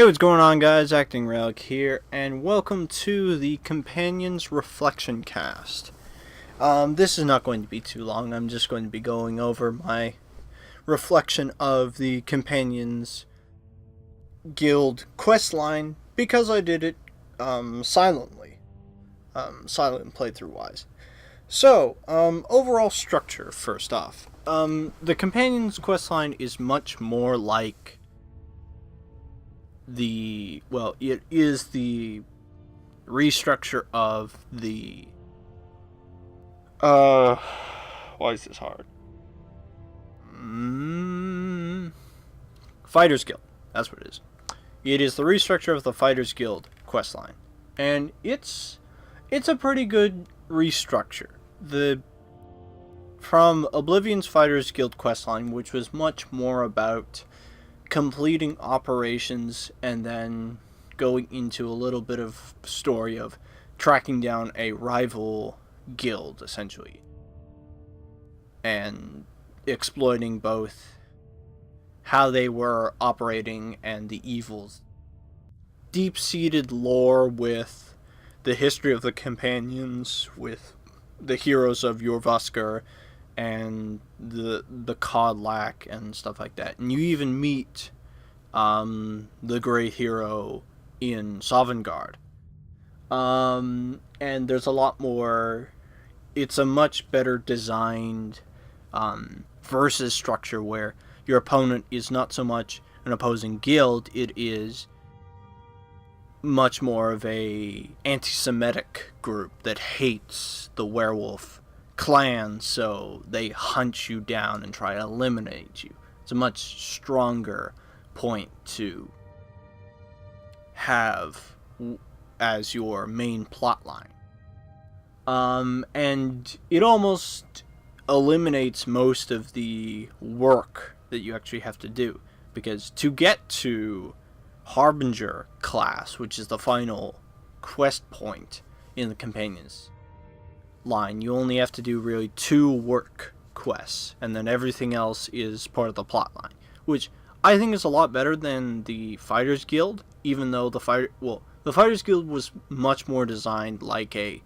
Hey, what's going on, guys? Acting Relic here, and welcome to the Companions Reflection Cast. This is not going to be too long. I'm just going to be going over my reflection of the Companions Guild questline because I did it silently, silent playthrough-wise. So, overall structure, first off. The Companions questline is much more like it is the restructure of the why is this hard? Fighters Guild. That's what it is. It is the restructure of the Fighters Guild questline, and it's a pretty good restructure. From Oblivion's Fighters Guild questline, which was much more about completing operations and then going into a little bit of story of tracking down a rival guild, essentially, and exploiting both how they were operating and the evils. Deep-seated lore with the history of the companions, with the heroes of Jorrvaskr and the Codlac and stuff like that. And you even meet the great hero in Sovngarde. And there's a lot more. It's a much better designed versus structure where your opponent is not so much an opposing guild, it is much more of a anti-Semitic group that hates the werewolf clan, so they hunt you down and try to eliminate you. It's a much stronger point to have as your main plotline. And it almost eliminates most of the work that you actually have to do, because to get to Harbinger class, which is the final quest point in the Companions line, you only have to do really 2 work quests, and then everything else is part of the plot line, which I think is a lot better than the Fighters Guild, even though the Fighters Guild was much more designed like a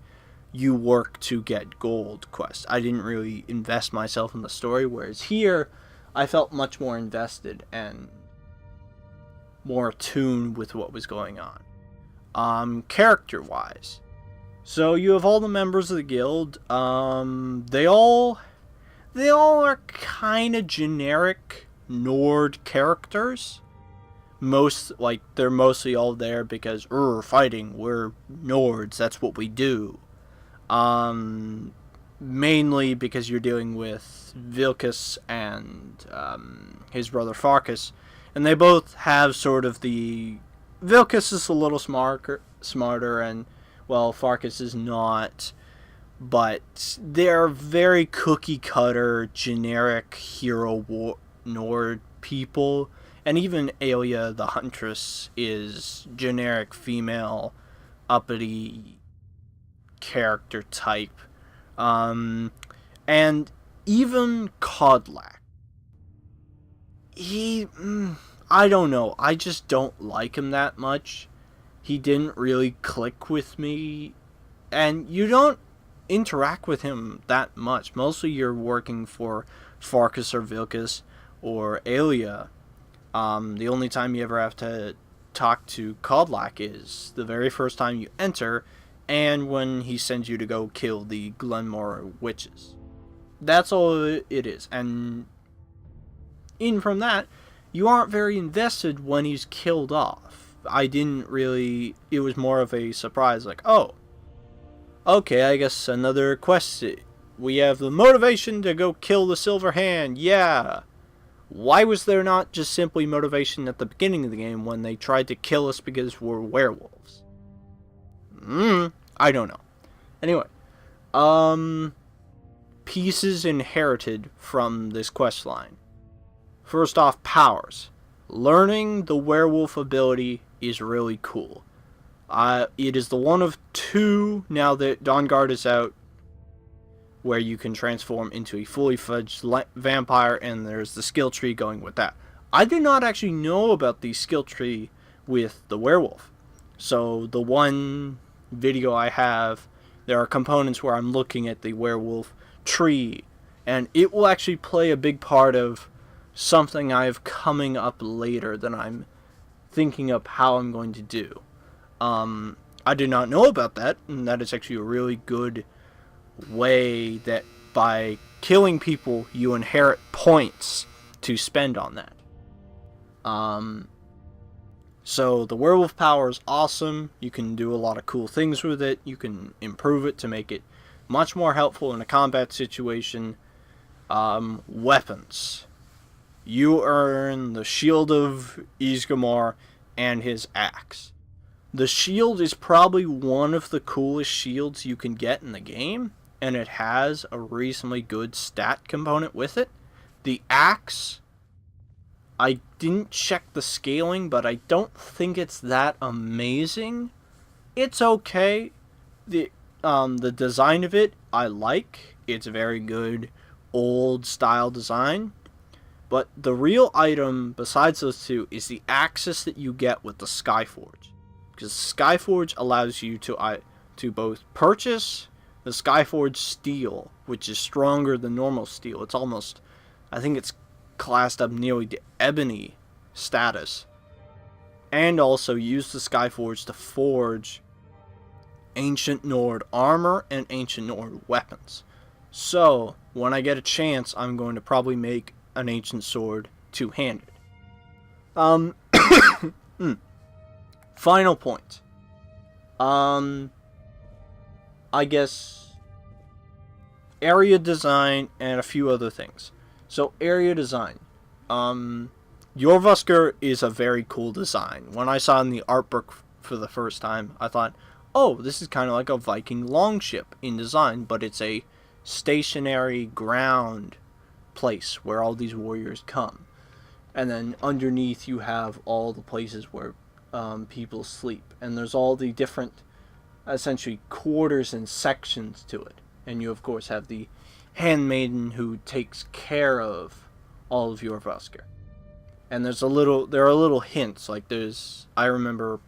you work to get gold quest. I didn't really invest myself in the story, whereas here I felt much more invested and more attuned with what was going on. Character-wise, so you have all the members of the guild. They all are kind of generic Nord characters. They're mostly all there because fighting. We're Nords. That's what we do. Mainly because you're dealing with Vilkas and his brother Farkas, and they both have sort of the. Vilkas is a little smarter, and Farkas is not, but they're very cookie-cutter, generic hero Nord people. And even Aelia, the Huntress, is generic female, uppity character type. And even Codlac. I don't know, I just don't like him that much. He didn't really click with me, and you don't interact with him that much. Mostly you're working for Farkas or Vilkas or Aelia. The only time you ever have to talk to Codlac is the very first time you enter, and when he sends you to go kill the Glenmore witches. That's all it is. And in from that, you aren't very invested when he's killed off. I didn't really. It was more of a surprise, like, oh, okay, I guess another quest. We have the motivation to go kill the Silver Hand, yeah. Why was there not just simply motivation at the beginning of the game when they tried to kill us because we're werewolves? I don't know. Anyway, pieces inherited from this questline. First off, powers. Learning the werewolf ability is really cool. It is the one of 2, now that Dawnguard is out, where you can transform into a fully fledged vampire, and there's the skill tree going with that. I did not actually know about the skill tree with the werewolf. So the one video I have, there are components where I'm looking at the werewolf tree, and it will actually play a big part of something I have coming up later that I'm thinking of how I'm going to do. I did not know about that, and that is actually a really good way that by killing people, you inherit points to spend on that. So the werewolf power is awesome. You can do a lot of cool things with it. You can improve it to make it much more helpful in a combat situation. Weapons. You earn the Shield of Isgamor and his axe. The shield is probably one of the coolest shields you can get in the game, and it has a reasonably good stat component with it. The axe, I didn't check the scaling, but I don't think it's that amazing. It's okay. The design of it, I like. It's a very good old style design. But the real item besides those two is the axis that you get with the Skyforge. Because Skyforge allows you to both purchase the Skyforge steel, which is stronger than normal steel. It's almost, I think it's classed up nearly to ebony status. And also use the Skyforge to forge Ancient Nord armor and Ancient Nord weapons. So, when I get a chance, I'm going to probably make an ancient sword two-handed. Final point. I guess area design and a few other things. So area design. Jorrvaskr is a very cool design. When I saw it in the art book for the first time, I thought, oh, this is kind of like a Viking longship in design, but it's a stationary ground place where all these warriors come. And then underneath you have all the places where people sleep, and there's all the different essentially quarters and sections to it. And you of course have the handmaiden who takes care of all of Jorrvaskr. And there are little hints, like I remember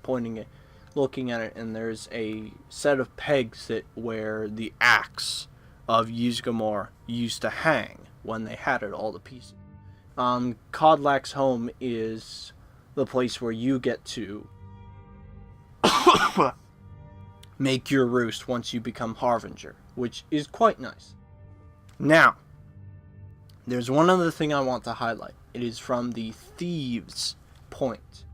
looking at it, and there's a set of pegs where the axe of Ysgramor used to hang when they had it all to pieces. Kodlak's home is the place where you get to make your roost once you become Harbinger, which is quite nice. Now, there's one other thing I want to highlight. It is from the Thieves' point.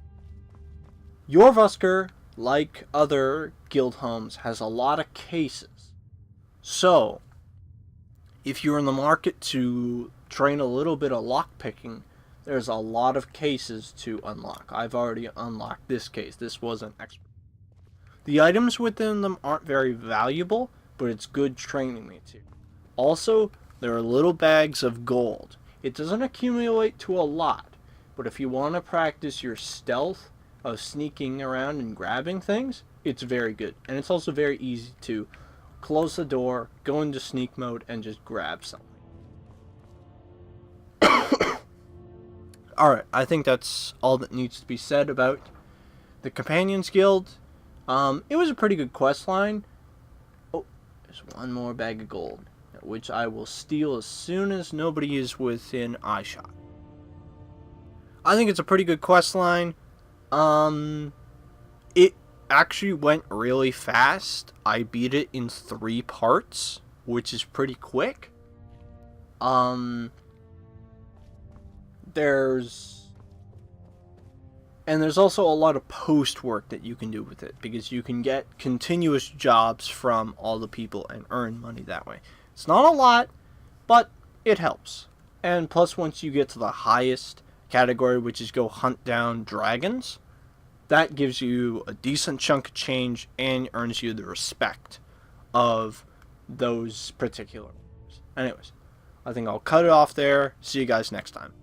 Jorrvaskr, like other guild homes, has a lot of cases. So, if you're in the market to train a little bit of lockpicking, there's a lot of cases to unlock. I've already unlocked this case. This was an expert. The items within them aren't very valuable, but it's good training material. Also, there are little bags of gold. It doesn't accumulate to a lot, but if you want to practice your stealth of sneaking around and grabbing things, it's very good. And it's also very easy to close the door, go into sneak mode, and just grab something. Alright, I think that's all that needs to be said about the Companions Guild. It was a pretty good quest line. Oh, there's one more bag of gold, which I will steal as soon as nobody is within eyeshot. I think it's a pretty good quest line. It actually went really fast. I beat it in 3 parts, which is pretty quick. There's also a lot of post work that you can do with it, because you can get continuous jobs from all the people and earn money that way. It's not a lot, but it helps. And plus, once you get to the highest category, which is go hunt down dragons, that gives you a decent chunk of change and earns you the respect of those particular ones. Anyways, I think I'll cut it off there. See you guys next time.